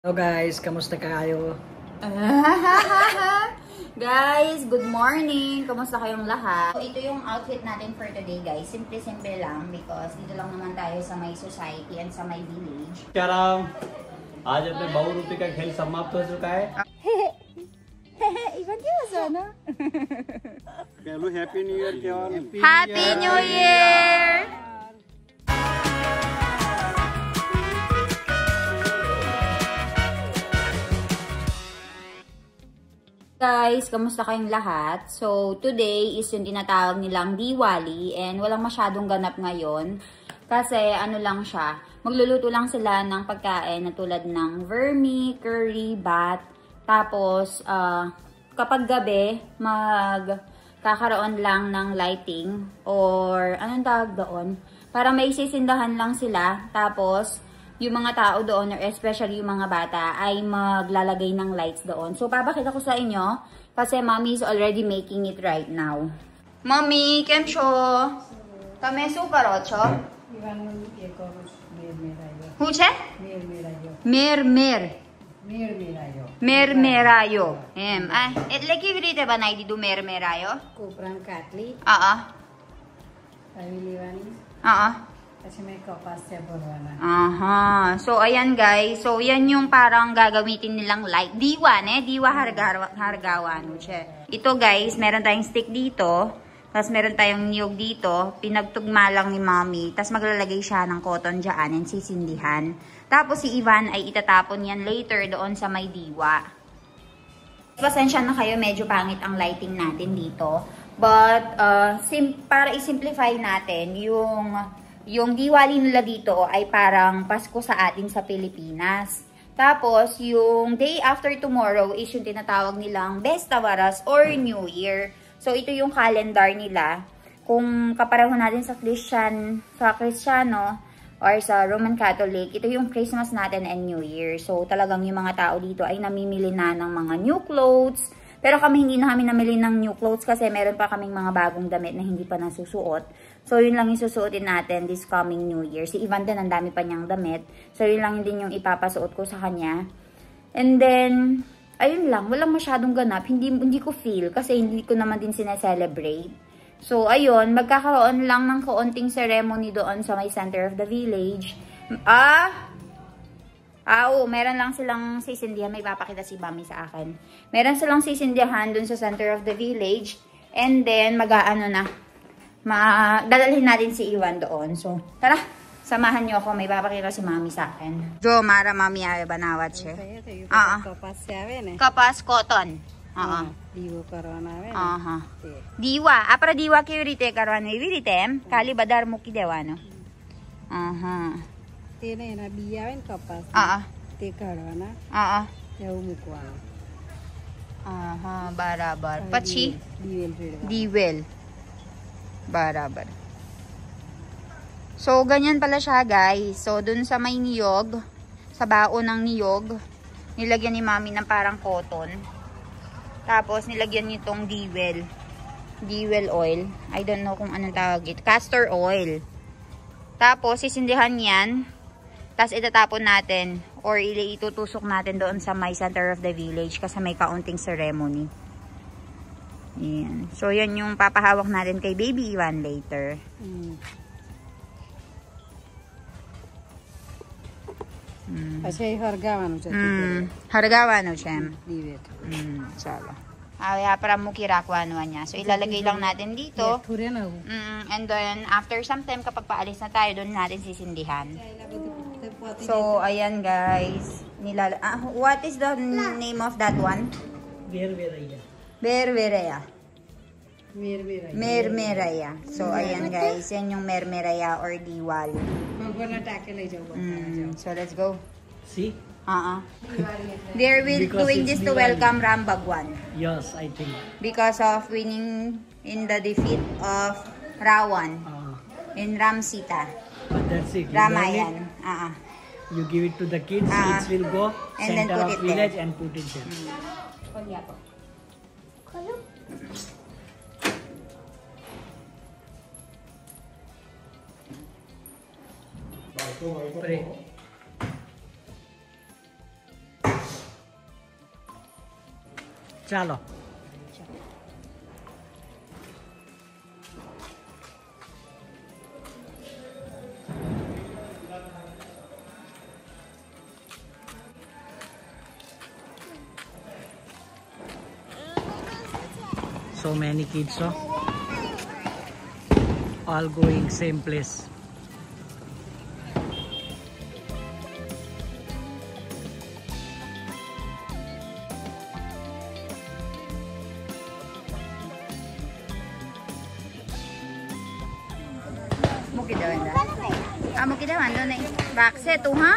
Hello guys, kamusta kayo? Guys, good morning! Kamusta kayong lahat? So, ito yung outfit natin for today guys. Simple-simple lang because dito lang naman tayo sa my society and sa my village. Ram आज अपने 2 रुपए का खेल समाप्त हो चुका है Ivan Diaz, ano? Hello happy new year क्या Happy New Year! Guys, kamusta kayong lahat? So, today is yung tinatawag nilang Diwali and walang masyadong ganap ngayon kasi ano lang siya, magluluto lang sila ng pagkain na tulad ng vermi, curry, bat, tapos kapag gabi, magkakaroon lang ng lighting or anong tawag doon? Para may sisindahan lang sila, tapos yung mga tao doon, or especially yung mga bata, ay maglalagay ng lights doon. So, papakita ko sa inyo, kasi mommy is already making it right now. Mommy, kemcho? Tame sukarocho? Huche? Mermer. Mermerayo. Leki vrite banai di du mermerayo? Kupran katli. Kasi may kapas siya borwana. Aha. So, ayan guys. So, yan yung parang gagamitin nilang light. Diwa, ne? Diwa hargawa. No? Ito guys, meron tayong stick dito. Tapos meron tayong niyog dito. Pinagtugma lang ni mommy. Tapos maglalagay siya ng cotton dyan and sisindihan. Tapos si Ivan ay itatapon yan later doon sa may diwa. Pasensya na kayo, medyo pangit ang lighting natin dito. But, para i-simplify natin, yung Diwali nila dito ay parang Pasko sa atin sa Pilipinas. Tapos, yung day after tomorrow is yung tinatawag nilang Besta-Waras or New Year. So, ito yung calendar nila. Kung kapareho natin sa Kristiyano or sa Roman Catholic, ito yung Christmas natin and New Year. So, talagang yung mga tao dito ay namimili na ng mga new clothes. Pero kami hindi na kami namili ng new clothes kasi meron pa kaming mga bagong damit na hindi pa nasusuot. So, yun lang yung susuotin natin this coming New Year. Si Ivan din, ang dami pa niyang damit. So, yun lang din yung ipapasuot ko sa kanya. And then, ayun lang. Walang masyadong ganap. Hindi ko feel kasi hindi ko naman din sineselebrate. So, ayun. Magkakaroon lang ng kaunting ceremony doon sa may center of the village. Meron lang silang sisindihan. May papakita si Mami sa akin. Meron silang sisindihan dun sa center of the village. And then, dadalhin natin si Iwan doon. So, tara. Samahan niyo ako. May papakita si Mami sa akin. Jo, Mara, Mami, ay banawat siya. Kapas siya rin eh. Kapas, cotton. Diwa karwana rin. Diwa. Apra diwa ki urite karwana. Viritem. Kali badar muki dewano. Tene na biyawin kapas. Te karwana. Yaw mukwana. Barabar. Pachi? Diwel. Barabar. So, ganyan pala siya, guys. So, dun sa may niyog, sa baon ng niyog, nilagyan ni Mami ng parang cotton. Tapos, nilagyan niyo itong diwel. Diwel oil. I don't know kung anong tawag ito. Castor oil. Tapos, sisindihan yan. Tapos, itatapon natin or itutusok natin doon sa may center of the village kasi may kaunting ceremony. Yan. So, yan yung papahawak natin kay Baby Ivan later. Kasi hargawan siya. Hargawan siya. Diwet. Sala. Para mukirakuan niya. So, ilalagay lang natin dito. And then, after some time, kapag paalis na tayo, doon natin sisindihan. So, ayan guys. What is the name of that one? Berberaya. Mermeraya. So, ayan guys. Yan yung Mermeraya or Diwali. So, let's go. See? They're doing this to welcome Ram Bhagwan. Yes, I think. Because of winning in the defeat of Rawan in Ram Sita. But that's it. Ramayan. You give it to the kids, kids will go And then center put of it village there. and put it there. Pray. चलो so many kids, so all going same place. Mukidawan doon eh. Bakse to ha?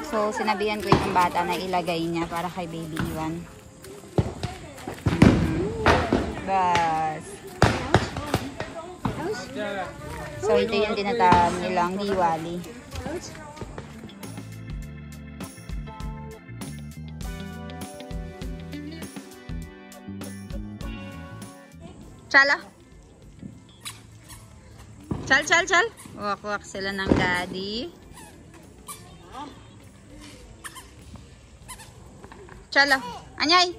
So, sinabihan ko itong bata na ilagay niya para kay baby Iwan. Bas. So, ito yung tinatawag nilang Diwali. Chala. Chal. Wak-wak sila ng daddy. Chala. Anyay.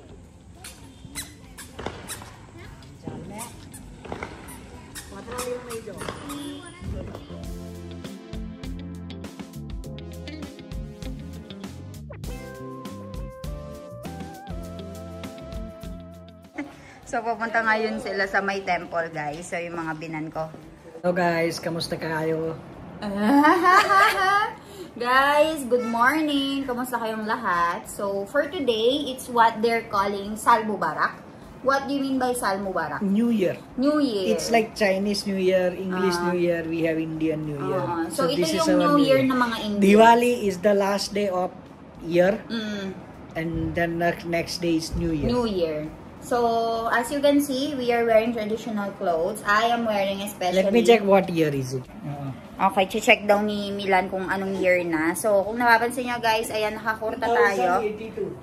So, pupunta ngayon sila sa may temple, guys. So, yung mga binan ko. Hello guys, kamusta kayo? Guys, good morning. Kamusta kayong lahat? So, for today, it's what they're calling Sal Mubarak. What do you mean by Sal Mubarak? New Year. New Year. It's like Chinese New Year, English New Year, we have Indian New Year. So, ito this is yung our New Year ng mga Indians. Diwali is the last day of year. Mm. And then the next day is New Year. New Year. So, as you can see, we are wearing traditional clothes. I am wearing especially... Let me check what year is it. Okay, check daw ni Milan kung anong year na. So, kung napapansin nyo guys, ayan, nakakurta tayo.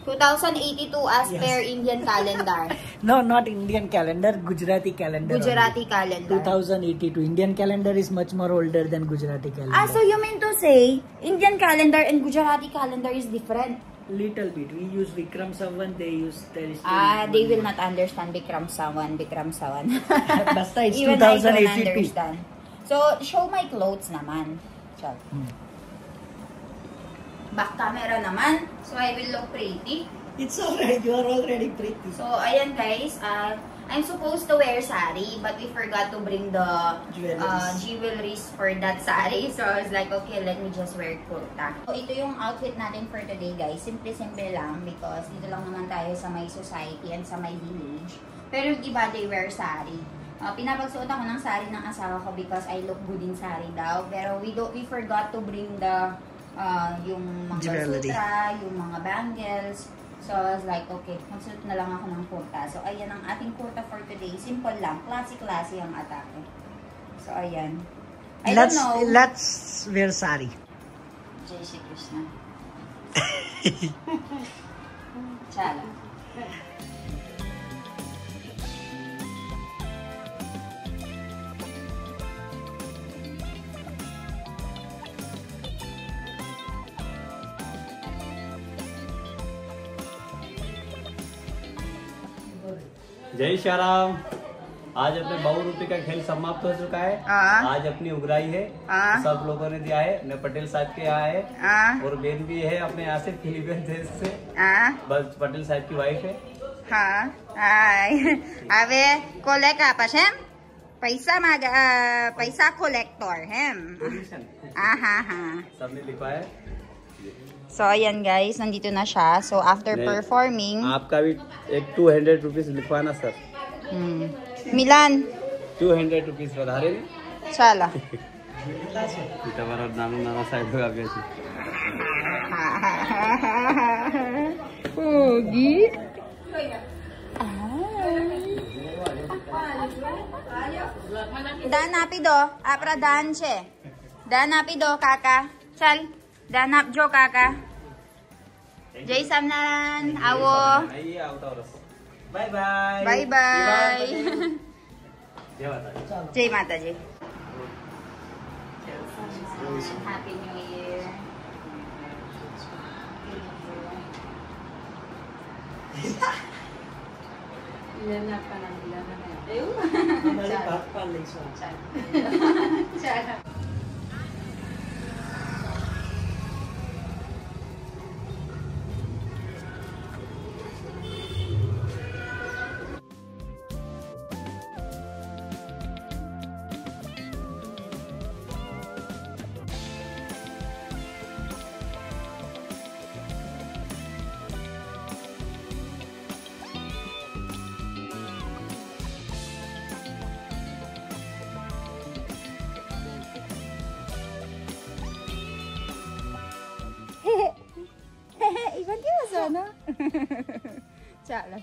2082 as per Indian calendar. No, not Indian calendar, Gujarati calendar. Gujarati calendar. 2082. Indian calendar is much more older than Gujarati calendar. Ah, so you mean to say, Indian calendar and Gujarati calendar is different? Little bit. We use Vikram Sawan, they use Terrestrial. They will not understand Bikram Sawan. Basta it's Even I don't 2082. understand. So, show my clothes naman. Check. Back camera naman. So, I will look pretty. It's alright, you are already pretty. So, ayan guys. I'm supposed to wear sari, but we forgot to bring the jewelries for that sari. So, I was like, okay, let me just wear kurta. So, ito yung outfit natin for today, guys. Simple-simple lang because dito lang naman tayo sa may society and sa may village. Pero yung iba, they wear sari. Pinapagsuot ako ng sari ng asawa ko because I look good in sari daw. Pero we forgot to bring the yung mga sutra, yung mga bangles. So, I was like, okay, magsuot na lang ako ng kurta. So, ayan ang ating kurta for today. Simple lang. Classy-classy ang atake. So, ayan. I don't know. Let's wear sari. Jai Shri Krishna. Chala. जय श्री राम। आज अपने 2 रुपए का खेल समाप्त हो चुका है। आज अपनी उगराई है, सब लोगों ने दिया है। मैं पटेल साहब के यहाँ है और बेन भी है अपने यहाँ से, फिलीपींस देश से। बस पटेल साहब की वाइफ है। हाँ, अबे कोलेक्ट apa Shem? पैसा collector hem. सबने लिखा है। So, ayan guys, nandito na siya. So, after performing... आपका भी एक 200 रुपीस लिखवाना सर। Milan? 200 रुपीस बता रहे हैं। Chala. तुम्हारा नाना साइड होगा कैसे? Pogi. Dan napido, apra dan siya. Dan napido, kaka. Chal. Danap jo kaka. Jai Samnaran, awo. Bye bye. Bye bye. Jai Mataji. Jai Mataji. Happy New Year. Ilan na pa lang, ilan na yan. Ayun. हमारे बात पाल नहीं सो Chara. Iban kayo sana. Chara.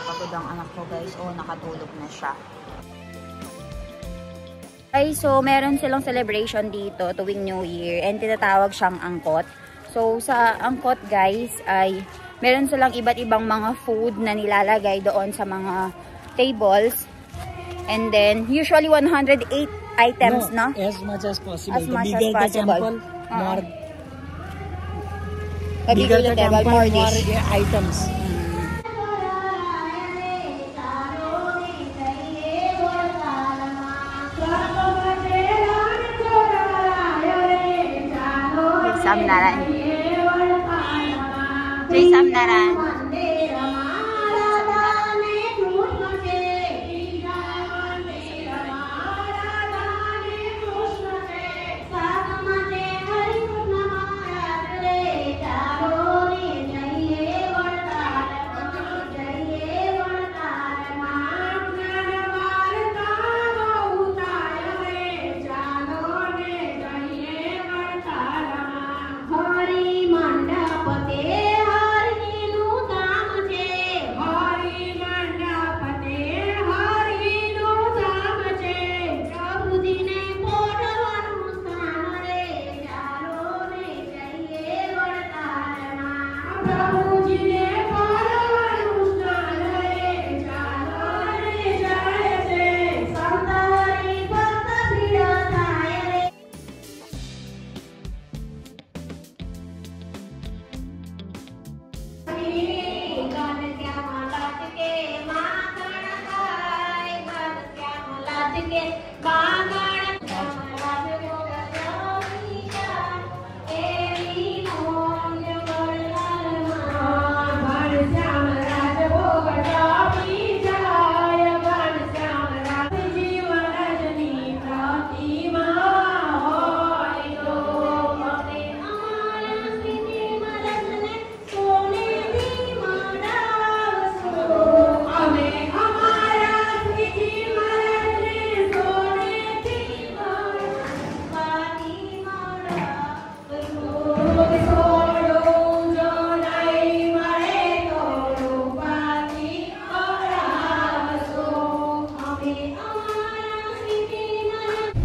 Pagod ang anak ko guys. Oh, nakatulog na siya. Ay, so meron silang celebration dito tuwing New Year and tinatawag siyang angkot. So sa angkot guys ay meron silang iba't ibang mga food na nilalagay doon sa mga tables. And then usually 108 items, no? As much as possible. As The much as bigger the possible. temple, more The bigger the table, more dish. items. Samnaran. Jai Samnaran.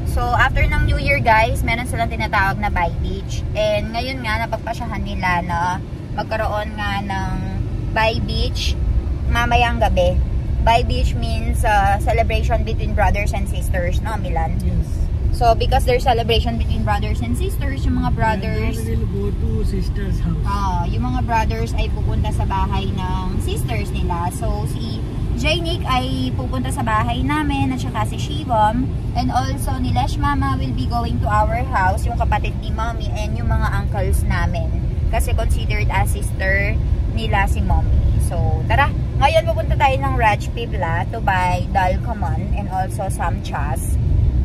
So, after ng New Year guys, meron silang tinatawag na Buy Beach. And ngayon nga, napagpasyahan nila na magkaroon nga ng Buy Beach mamayang gabi. Buy Beach means celebration between brothers and sisters, no, Milan? Yes. So, because there's celebration between brothers and sisters, yung mga brothers... will go to sister's house. Yung mga brothers ay pupunta sa bahay ng sisters nila. So, si Jainik ay pupunta sa bahay namin at saka si Shivam. And also, ni Lesh Mama will be going to our house, yung kapatid ni Mommy and yung mga uncles namin. Kasi considered as sister nila si Mommy. So, tara! Ngayon pupunta tayo ng Raj Pibla to buy dal common and also some chas.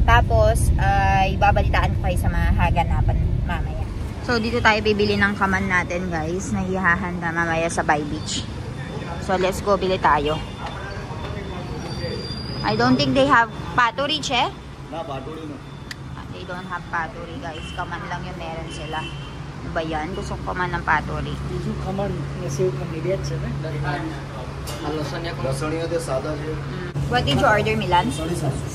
Tapos, ay babalitaan ko kayo sa mga haganapan mamaya. So, dito tayo bibili ng kaman natin, guys, na ihahanda mamaya sa Buy Beach. So, let's go, bili tayo. I don't think they have paturi, che? Na, paturi no. They don't have paturi, guys. Kaman lang yung meron sila. Ba yan? Gusto ko man ng paturi. બીજું ખમણ ને સેવ ખમણ બે જ છે ને. લસણીઓ તે સાદા છે. What did you order, Milan?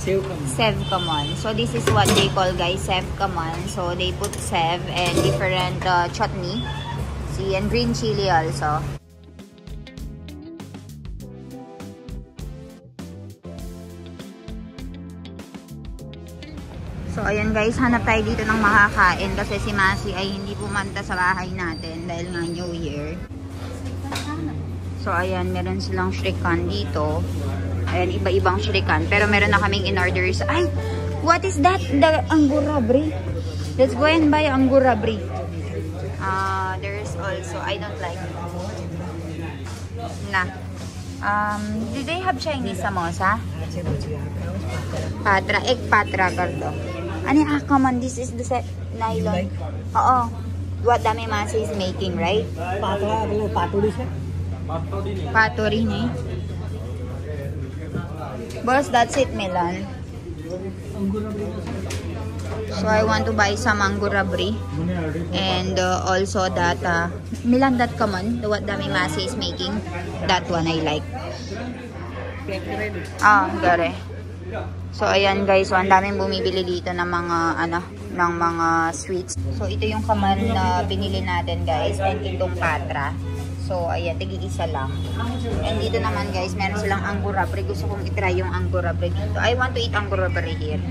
Save khaman. Sev kamon. So this is what they call, guys, sev kamon. So they put sev and different chutney. See, and green chili also. So ayan guys, hanap tayo dito ng makakain kasi si Masi ay hindi pumunta sa bahay natin dahil nga New Year. So ayan, meron silang shrikan dito. Ayan, iba-ibang shrikan. Pero meron na kaming in-orders. Ay! What is that? The Angura Brie. Let's go and buy Angura Brie. There's also, I don't like it. Nah. Do they have Chinese samosa? Patra. Egg patra kardo. Ano yung come on, this is the set nylon. Oo. What Dami Masi is making, right? પાતળા પેલું પાટોડી છે. Patori ni. Boss, that's it, Milan. So I want to buy some Angura Brie. And also that Milan, that common, the what Dami Masi is making. That one I like. Gare. So ayan guys, so ang daming bumibili dito ng mga ng mga sweets. So ito yung kaman na binili natin guys, and itong patra. So ayan, tig-isa lang. And dito naman guys, meron silang Angura Brie. Gusto kong i-try yung Angura Brie dito. I want to eat Angura Brie here.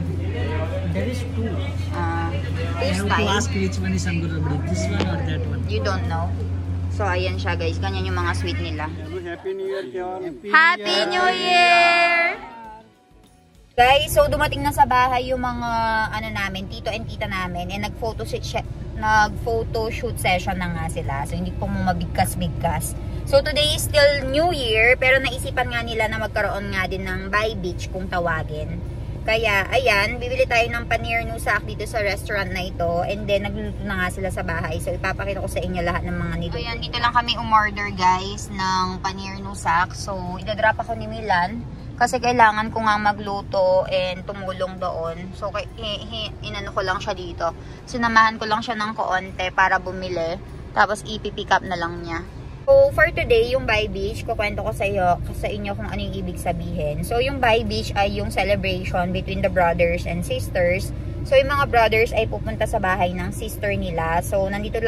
There is two. Two styles. Ask which one is Angura Brie, this one or that one. You don't know. So ayan siya guys, ganyan yung mga sweet nila. Happy New Year Keon. Happy New Year! Guys, so dumating na sa bahay yung mga namin, tito and tita namin, and nag-photo shoot session na nga sila. So hindi po mo mabigkas-bigkas. So today is still New Year, pero naisipan nga nila na magkaroon nga din ng Bai Beach kung tawagin. Kaya ayan, bibili tayo ng paneer nusak dito sa restaurant na ito, and then nagluluto na nga sila sa bahay. So ipapakita ko sa inyo lahat ng mga nito. So ayan, dito lang kami umorder guys ng paneer nusak. So idadrop ako ni Milan kasi kailangan ko nga magluto and tumulong doon. So, inano ko lang siya dito. Sinamahan ko lang siya ng konti para bumili. Tapos, ipipick up na lang niya. So, for today, yung Bai Beach, kukwento ko sa inyo kung ano yung ibig sabihin. So, yung Bai Beach ay yung celebration between the brothers and sisters. So, yung mga brothers ay pupunta sa bahay ng sister nila. So, nandito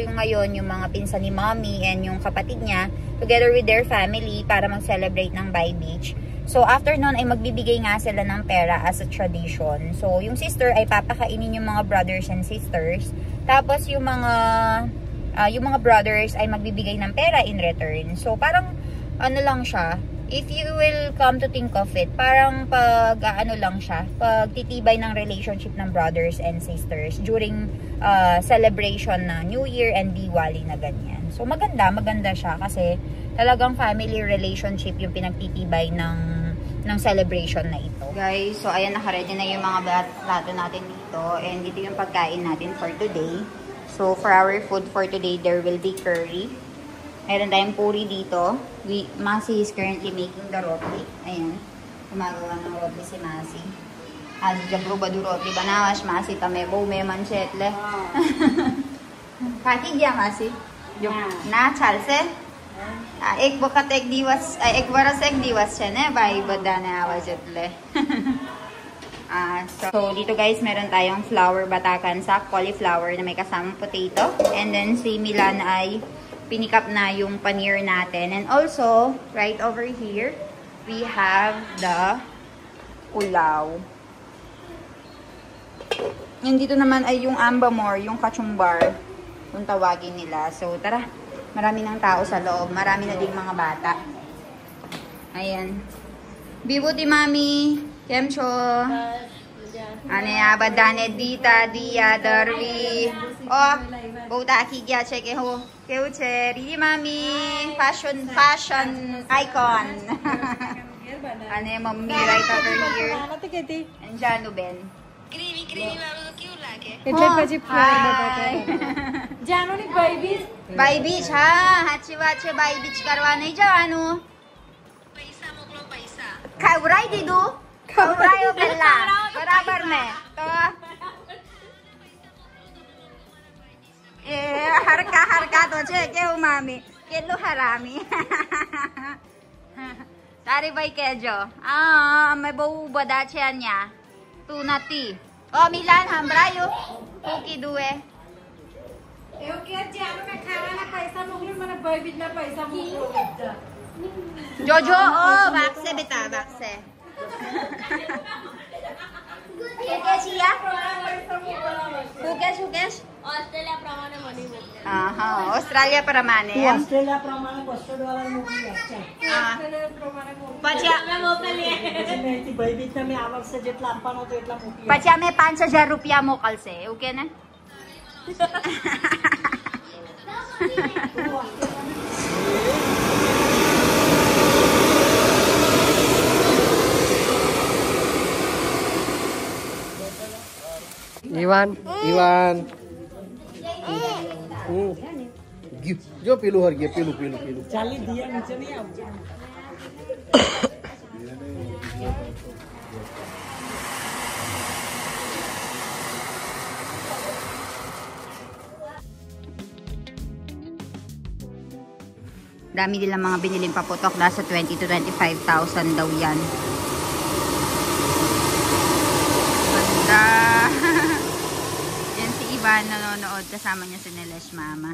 yung ngayon yung mga pinsan ni mommy and yung kapatid niya together with their family para mag-celebrate ng Bai Beach. So, after nun ay magbibigay nga sila ng pera as a tradition. So, yung sister ay papakainin yung mga brothers and sisters. Tapos, yung mga brothers ay magbibigay ng pera in return. So, parang, lang siya. If you will come to think of it, parang pagtitibay ng relationship ng brothers and sisters during celebration na New Year and Diwali na ganyan. So, maganda siya kasi talagang family relationship yung pinagtitibay ng celebration na ito. Guys, so ayan, naka-ready na yung mga plato natin dito. And dito yung pagkain natin for today. So, for our food for today, there will be curry. Meron tayong puri dito. Masi is currently making the roti. Ayan. Gumagawa ng roti si Masi. Jabro ba du roti banawas, Masi tamebo, me manchetle. Kaki gya Masi? Na, chalse? एक वक्त एक बरस एक दिवस है ना भाई बदाने आवाज એટલે so dito guys meron tayong flour batakan sa cauliflower na may kasamang potato, and then si Milan ay pinikap na yung paneer natin, and also right over here we have the pulaw, and dito naman ay yung ambamor, yung kachumbar kung tawagin nila. So tara, marami ng tao sa loob. Marami na ding mga bata. Ayan. Bibuti mami. Kemcho. Ano ya, badane dita, diya, darwi. Oh, bauta kigya, cheke ho. Keuche, ridi mami. Fashion icon. Ano ya, mami, right over here. Andiyan, Ben. એટલે પછી જાનો ની Bai Beach, હા, સાચી વાત છે. Bai Beach કરવા નહીં જવાનું. પૈસા મોકલો, પૈસા. ખવરાઈ દીધું? ખવરાયો પહેલા. બરાબર ને? તો હરકા તો છે કેવું મામી કેટલું હરામી. તારી ભાઈ કેજો અમે બહુ બધા છે અહીંયા તું નથી. ઓ મિલાન સંભળાયું શું કીધું એ એવું કે જ્યારે મેં ખાવાના પૈસા મોકલું મને ભાઈ બીજના પૈસા મોકલો. જોજો ઓ વાગશે બેટા વાગશે. શું કે ઓસ્ટ્રેલિયા પ્રમાણે મને હા ઓસ્ટ્રેલિયા પ્રમાણે એમ. ઓસ્ટ્રેલિયા પ્રમાણે $200 મોકલી પછી ભાઈ તમે આ વર્ષે જેટલા આપવાનો હતો એટલા મોકલી. પછી અમે 5000 રૂપિયા મોકલશે એવું કે ને. Iwan. જો પેલું હર ગયા પેલું ચાલી દિયા નીચે નહીં આવજો. Dami nilang mga biniling paputok. Nasa 20 to 25,000 daw yan. Banda. Yan si Ivan nanonood. Kasama niya si Nilesh Mama.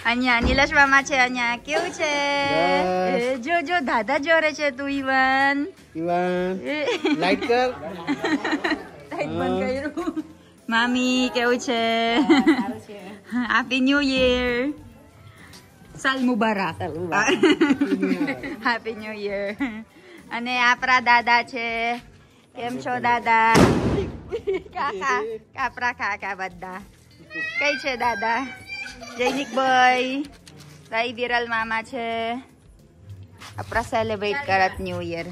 Anya, Nilesh Mama છે anya. ક્યું છે? જો દાદા જોરે છે તું Ivan. લાઈટ કર. લાઈટ બંધ કર્યું. Mami, કેવું છે? Happy New Year. Sal Mubarak. Happy New Year. અને આપણા દાદા છે. કેમ છો દાદા? કાકા બધા. કઈ છે દાદા? જૈનિક ભાઈ. ભાઈ વિરલ મામા છે. આપણા સેલિબ્રેટ કરત ન્યુ યર.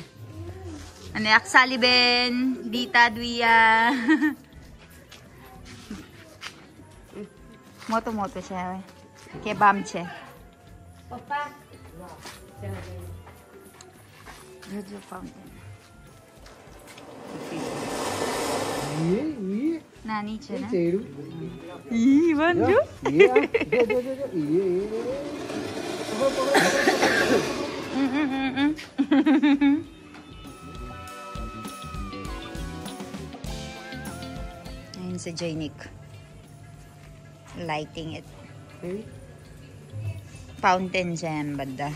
અને અક્ષાલી બેન, દીતા દ્વિયા. મોટું છે હવે. કેબામ છે. પપ્પા જોજો ફાઉન્ટેન. નાની છે ને? ઈ બંજો. Ayun si Jainik. Lighting it. Fountain dyan banda.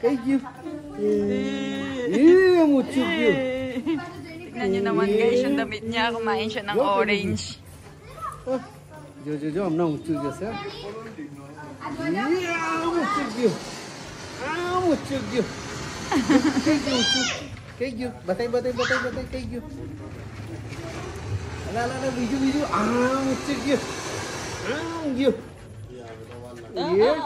Thank you. Tignan nyo naman guys, yung damit niya, kumain siya ng orange. Jo, I'm not mucho sir. Thank you. Batay. Thank you. Ala, biju. Mucho you. Yeah.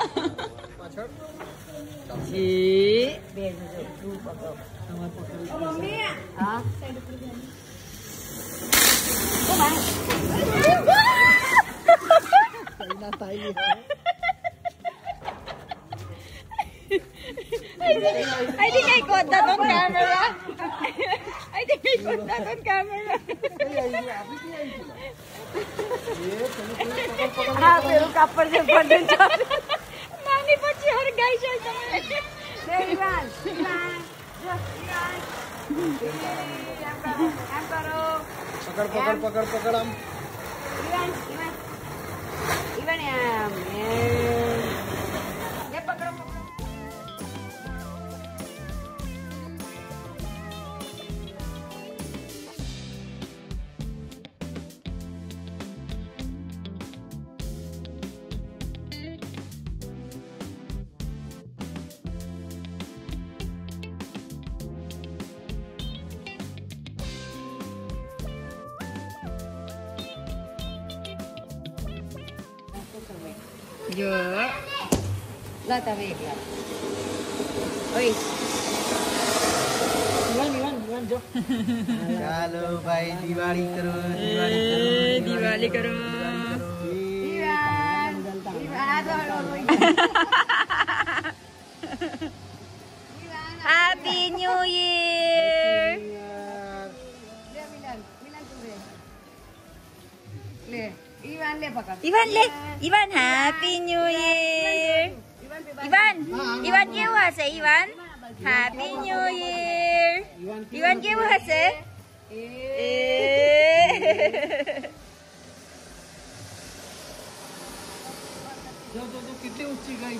I think I got that on camera. Pero kapal niya pa din siya. Mami pa siya, guys, siya naman. Ivan. पकड़ हम Ivan ya. Ya pagkaro. Jo. Lah tapi lah. Oi. Iwan, Jo. चलो भाई दिवाली करो Diwali karo. Happy New Year. Iwan, Happy New Year. Iwan केव्हा असे Iwan? Happy New Year. Iwan केव्हा असे? जो कितनी ऊंची गई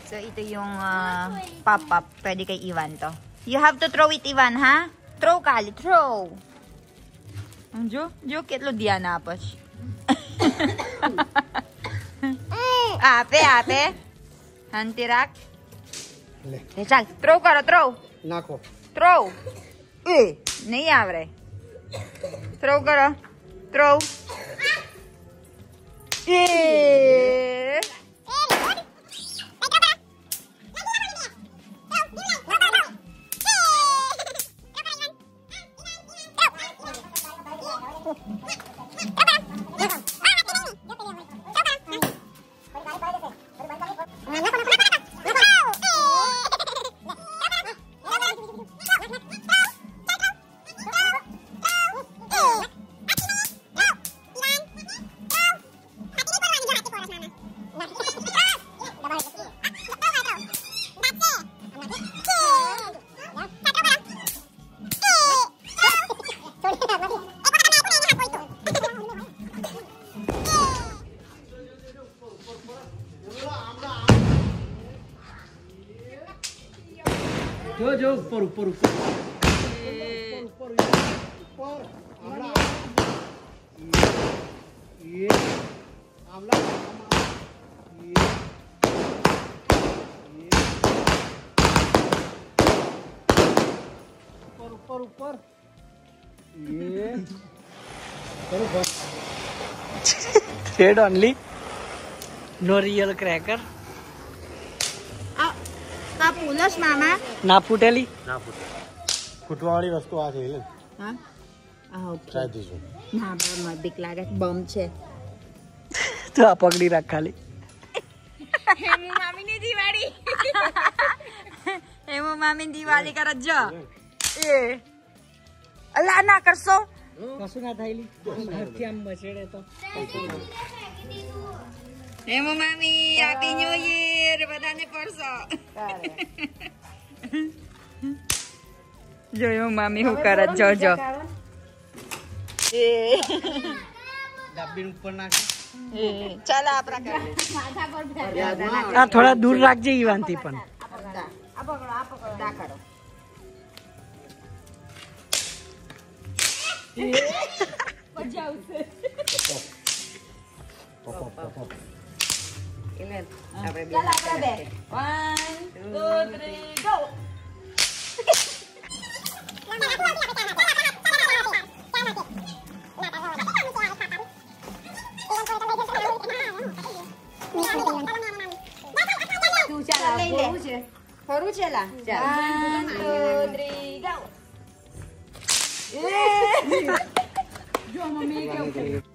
So, ito yung pop-up. Pwede kay Iwan to. You have to throw it, Iwan, ha? Throw, Kali. Throw. Jo kitlo diyan apos. Ape. Hantirak. Chal, throw karo, throw. नाको Throw. नहीं आ रहा है. Throw करो. Throw. जो ऊपर ये आमला ऊपर ये red only no real cracker आप पुलस मामा ना फूटेली ફૂટવાવાળી વસ્તુ આ છે હા ઓકે ટ્રાય દીજો ના બમ બીક લાગે બમ છે તો આ પકડી રાખ ખાલી હેમુ મામીની દિવાળી હેમુ મામીની દિવાળી કરજો એ અલ્લા ના કરશો કશું ના થાયલી ઘરથી આમ બચેડે તો હેમુ મામી હેપી ન્યુ યર બધાને પરસો જોયો મામી હું કરત જોજો એ ડબ્બી ઉપર નાખી ચાલ આપરા કર આ થોડા દૂર રાખજે ઈવાનથી પણ આ પકડો દા કરો મજા આવશે ચાલ આપણે બે 1 2 3 ગો ખરું છે લા ચાલ 1 2 3 ગો જો મમ્મી કેવું